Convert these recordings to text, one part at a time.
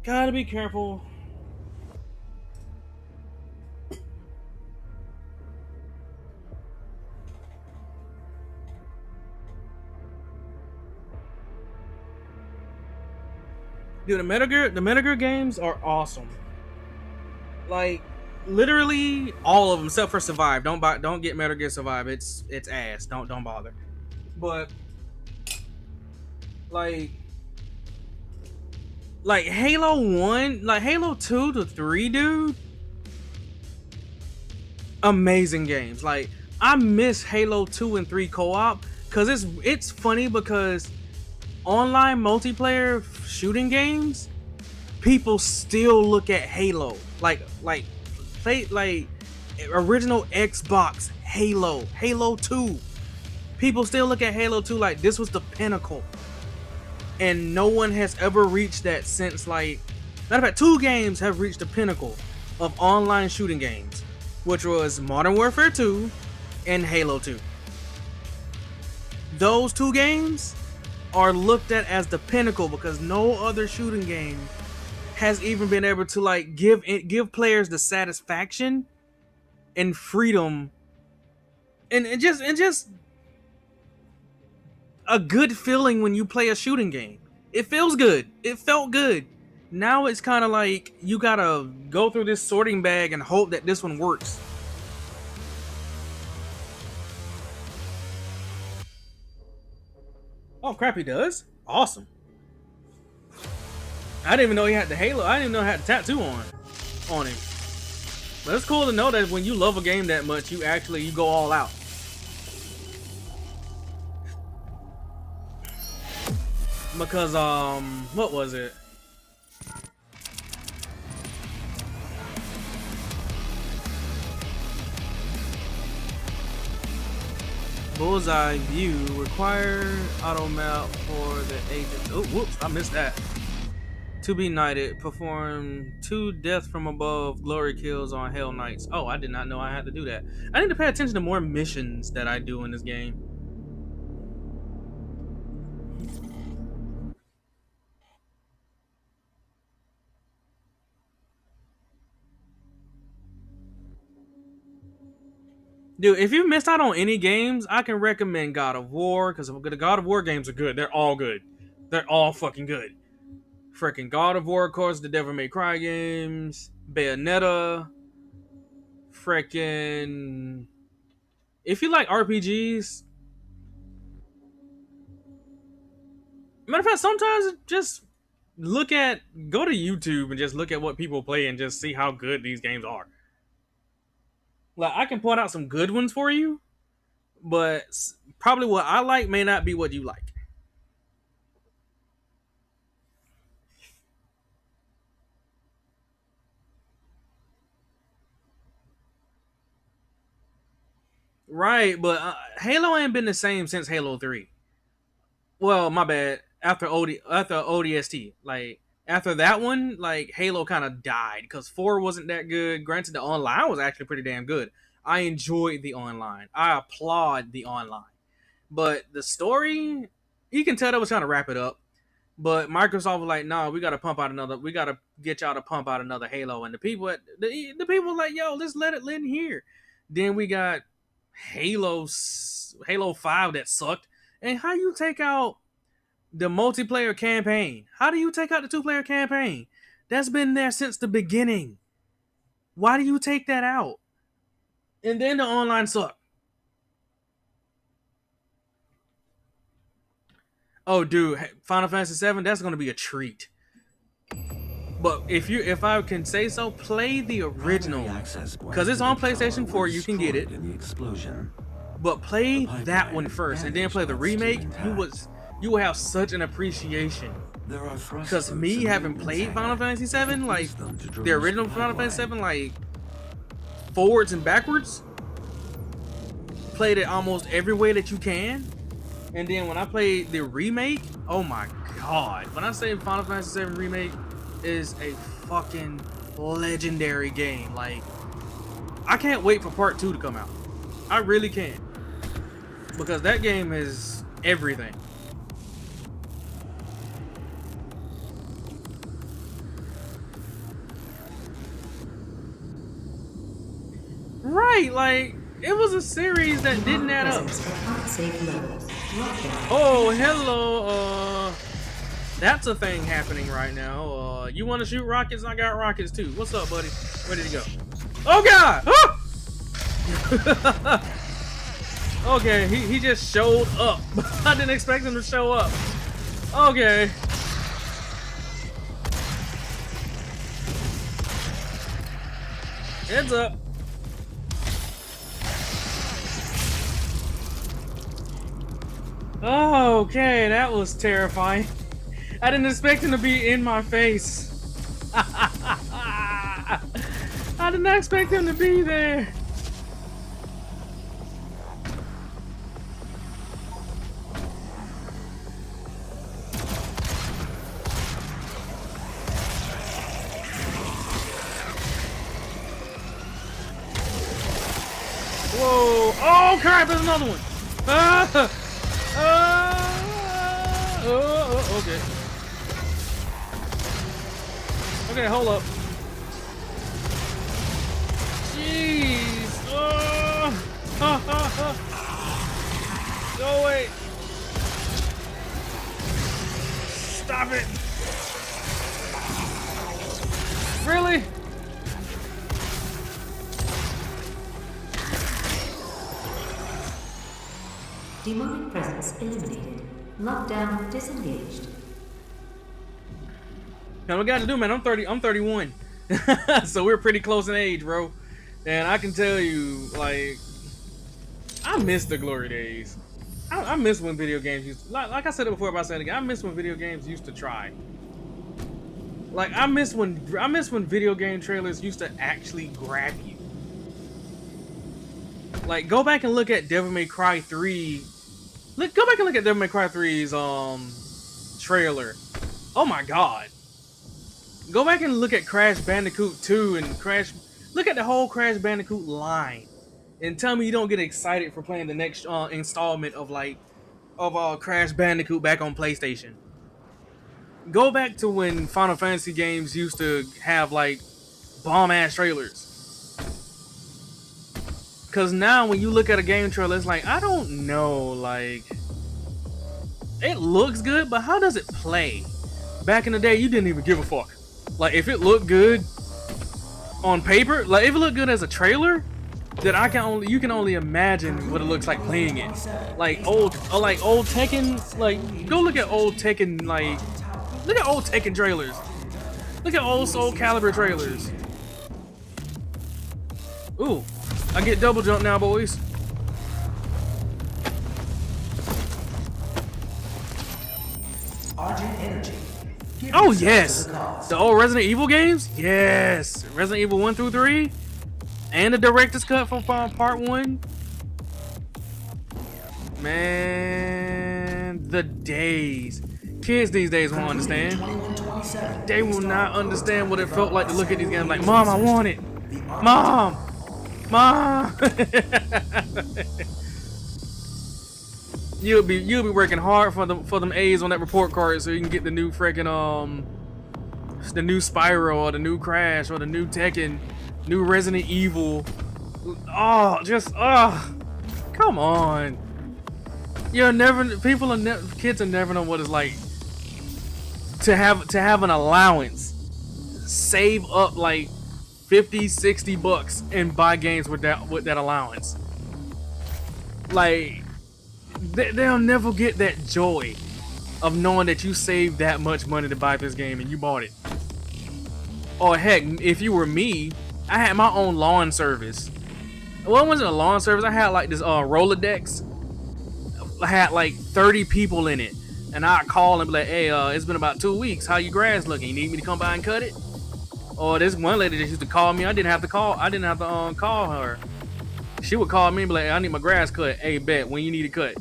Gotta be careful. Dude, the Metal Gear games are awesome. Like, literally all of them except for Survive. Don't get Metal Gear Survive. It's ass. Don't bother. But like Halo 1, like Halo 2 to 3, dude. Amazing games. Like, I miss Halo 2 and 3 co-op cuz it's funny because online multiplayer shooting games, people still look at Halo play like original Xbox Halo 2. People still look at Halo 2 like this was the pinnacle. And no one has ever reached that since, like, matter of fact, two games have reached the pinnacle of online shooting games, which was Modern Warfare 2 and Halo 2. Those two games are looked at as the pinnacle because no other shooting game has even been able to like give players the satisfaction and freedom and just a good feeling when you play a shooting game. It feels good. It felt good. Now it's kind of like you gotta go through this sorting bag and hope that this one works. Oh crap, he does? Awesome. I didn't even know he had the Halo. I didn't even know he had the tattoo on him. But it's cool to know that when you love a game that much, you go all out. Because what was it? Bullseye view require auto mount for the agent. Oh, whoops! I missed that. To be knighted, perform 2 death from above glory kills on Hell Knights. Oh, I did not know I had to do that. I need to pay attention to more missions that I do in this game. Dude, if you missed out on any games, I can recommend God of War, because the God of War games are good. They're all good. They're all fucking good. Freaking God of War, of course, the Devil May Cry games, Bayonetta, freaking... If you like RPGs... Matter of fact, sometimes just go to YouTube and just look at what people play and just see how good these games are. Like, I can point out some good ones for you, but probably what I like may not be what you like. Right, but Halo ain't been the same since Halo 3. Well, my bad. After ODST, like after that one, like Halo kind of died because 4 wasn't that good. Granted, the online was actually pretty damn good. I enjoyed the online. I applaud the online, but the story, you can tell they was trying to wrap it up. But Microsoft was like, "No, we gotta pump out another. We gotta get y'all to pump out another Halo." And the people, the people were like, "Yo, let's let it in here." Then we got Halo 5 that sucked. And how you take out the multiplayer campaign? How do you take out the 2-player campaign? That's been there since the beginning. Why do you take that out? And then the online sucked. Oh, dude, Final Fantasy VII, that's gonna be a treat. But if I can say so, play the original because it's on PlayStation 4. You can get it. But play that one first, and then play the remake. You will have such an appreciation. Because me having played Final Fantasy VII, like the original Final Fantasy VII, like forwards and backwards, played it almost every way that you can. And then when I played the remake, oh my god! When I say Final Fantasy VII remake is a fucking legendary game, like I can't wait for part 2 to come out. I really can't. Because that game is everything. right. Like, it was a series that didn't add up. Oh, hello. That's a thing happening right now. You want to shoot rockets? I got rockets too. What's up, buddy? Where did he go? Oh God! Ah! Okay, he just showed up. I didn't expect him to show up. Okay. Heads up. Oh, okay, that was terrifying. I didn't expect him to be in my face. I did not expect him to be there. Whoa! Oh crap! There's another one. Okay. Okay, hold up. Jeez. Go away. Stop it. Really? Demonic presence eliminated. Lockdown disengaged. Now, what we got to do, man? I'm 30. I'm 31. So we're pretty close in age, bro. And I can tell you, like, I miss the glory days. I miss when video games used to, like I said it before, but I said it again. I miss when video games used to try. Like, I miss when video game trailers used to actually grab you. Like, go back and look at Devil May Cry 3. Go back and look at Devil May Cry 3's trailer. Oh my god. Go back and look at Crash Bandicoot 2 and look at the whole Crash Bandicoot line. And tell me you don't get excited for playing the next installment of Crash Bandicoot back on PlayStation. Go back to when Final Fantasy games used to have like bomb ass trailers. Cause now when you look at a game trailer, it's like, I don't know, like, it looks good, but how does it play? Back in the day, you didn't even give a fuck. Like, if it looked good on paper, like if it looked good as a trailer, then you can only imagine what it looks like playing it. Like old Tekken, like go look at old Tekken, like look at old Tekken trailers. Look at old Soul Calibur trailers. Ooh. I get double jump now, boys. Oh yes, the old Resident Evil games. Yes, Resident Evil 1 through 3, and the director's cut from Part 1. Man, the days. Kids these days won't understand. They will not understand what it felt like to look at these games like, Mom, I want it. Mom. You'll be working hard for them A's on that report card so you can get the new freaking the new Spyro or the new Crash or the new Tekken, new Resident Evil. Come on. Kids are never know what it's like to have an allowance, save up like $50-$60 and buy games with that allowance. Like, they'll never get that joy of knowing that you saved that much money to buy this game and you bought it. Or heck, if you were me, I had my own lawn service. Well, it wasn't a lawn service. I had like this Rolodex. I had like 30 people in it, and I'd call and be like, "Hey, it's been about 2 weeks. How your grass looking? You need me to come by and cut it?" Or this one lady that used to call me. I didn't have to call her. She would call me and be like, "I need my grass cut." Hey, bet when you need it cut.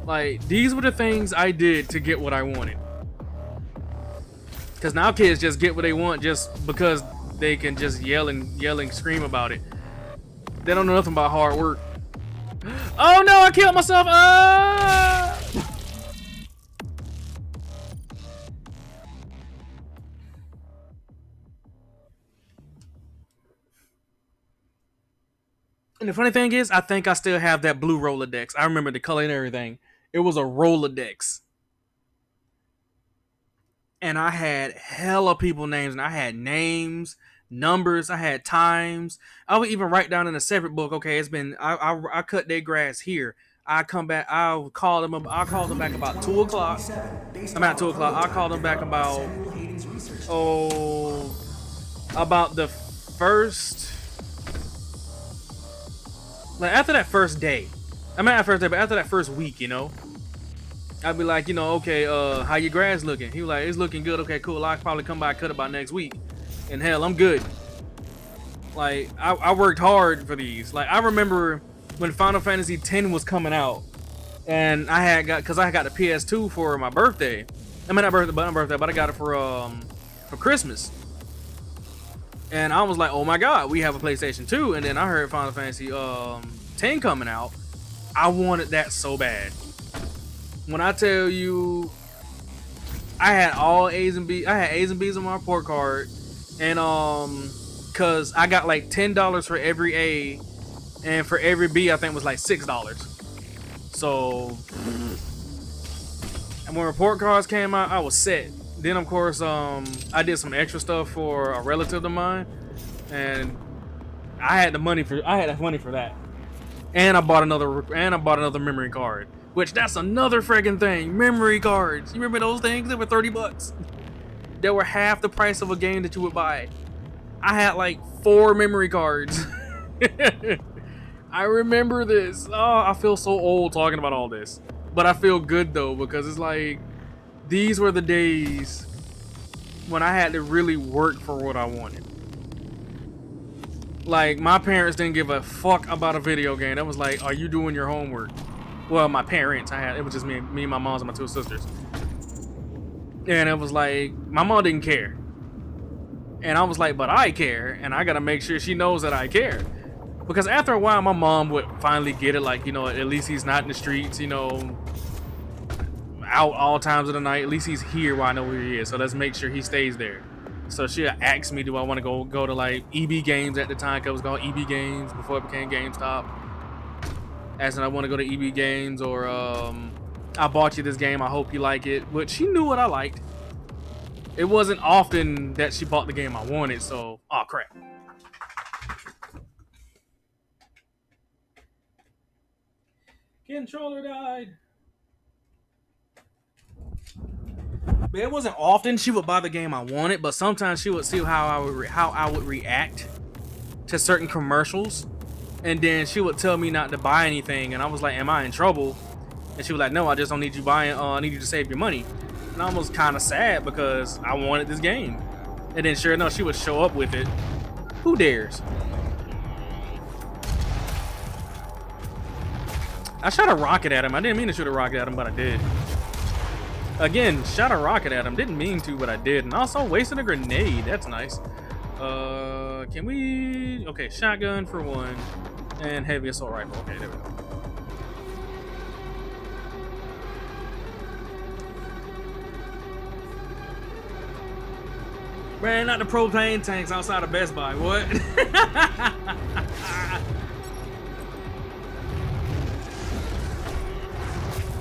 Like, these were the things I did to get what I wanted. Because now kids just get what they want just because they can just yell and scream about it. They don't know nothing about hard work. Oh no, I killed myself. And the funny thing is, I think I still have that blue Rolodex. I remember the color and everything. It was a Rolodex. And I had hella people names, and I had names, numbers, I had times. I would even write down in a separate book, okay, it's been I cut their grass here. I come back, I'll call them back about 2 o'clock. I'm at 2 o'clock. I called them back about the first, like after that first day. I'm not at first day, but after that first week, you know. I'd be like, you know, okay, how your grass looking? He was like, it's looking good. Okay, cool. I'll probably come by and cut it by next week. And hell, I'm good. Like, I worked hard for these. Like, I remember when Final Fantasy X was coming out, and I got the PS2 for my birthday. I mean, not birthday, but I got it for Christmas. And I was like, oh my god, we have a PlayStation 2. And then I heard Final Fantasy X coming out. I wanted that so bad. When I tell you, I had all A's and B's. I had A's and B's on my report card, and cause I got like $10 for every A, and for every B, I think was like $6. So, and when report cards came out, I was set. Then of course, I did some extra stuff for a relative of mine, and I had that money for that, and I bought another memory card. Which, that's another friggin' thing. Memory cards. You remember those things? They were $30. They were half the price of a game that you would buy. I had like 4 memory cards. I remember this. Oh, I feel so old talking about all this. But I feel good though, because it's like, these were the days when I had to really work for what I wanted. Like, my parents didn't give a fuck about a video game. That was like, are you doing your homework? Well, my parents, it was just me and my moms and my 2 sisters. And it was like, my mom didn't care. And I was like, but I care, and I gotta make sure she knows that I care. Because after a while, my mom would finally get it, like, you know, at least he's not in the streets, you know, out all times of the night. At least he's here while I know where he is, so let's make sure he stays there. So she asked me, do I want to go to, like, EB Games at the time, because it was called EB Games before it became GameStop. Asking I want to go to EB Games, or I bought you this game, I hope you like it. But she knew what I liked. It wasn't often that she bought the game I wanted, so oh crap. Controller died. But it wasn't often she would buy the game I wanted, but sometimes she would see how I would react to certain commercials. And then she would tell me not to buy anything, and I was like, am I in trouble? And she was like, no, I just don't need you buying, I need you to save your money. And I was kind of sad because I wanted this game. And then sure enough, she would show up with it. Who dares? I shot a rocket at him. I didn't mean to shoot a rocket at him, but I did. Again, shot a rocket at him. Didn't mean to, but I did. And also wasted a grenade. That's nice. Can we... Okay, shotgun for 1. And heavy assault rifle. Okay, there we go. Man, not the propane tanks outside of Best Buy. What?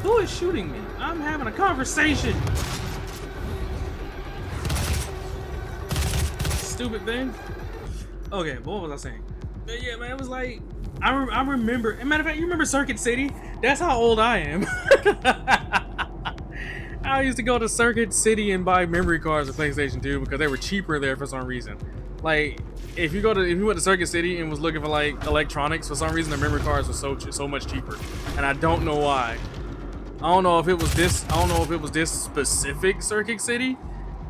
Who is shooting me? I'm having a conversation. Stupid thing. Okay, what was I saying? But yeah, man, it was like, I remember. As a matter of fact, you remember Circuit City? That's how old I am. I used to go to Circuit City and buy memory cards for PlayStation 2 because they were cheaper there for some reason. Like, if you went to Circuit City and was looking for like electronics, for some reason the memory cards were so much cheaper, and I don't know why. I don't know if it was this specific Circuit City,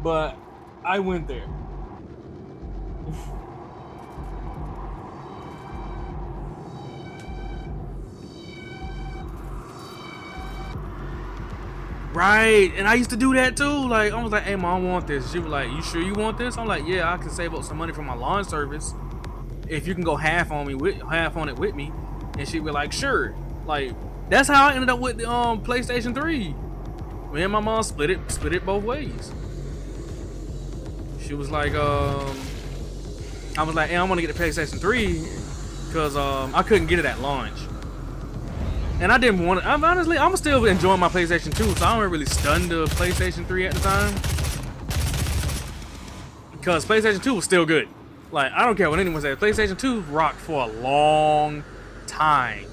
but I went there. Right, and I used to do that too. Like, I was like, hey mom, I want this. She was like, you sure you want this? I'm like, yeah, I can save up some money for my lawn service if you can go half on it with me. And she was like, sure. Like, that's how I ended up with the PlayStation 3. Me and my mom split it both ways. She was like, I was like, hey, I want to get the PlayStation 3. because I couldn't get it at launch. And I didn't want it. I'm still enjoying my PlayStation 2, so I don't really stun the PlayStation 3 at the time. Because PlayStation 2 was still good. Like, I don't care what anyone says. PlayStation 2 rocked for a long time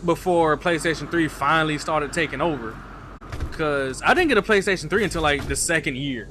before PlayStation 3 finally started taking over. Because I didn't get a PlayStation 3 until like the second year.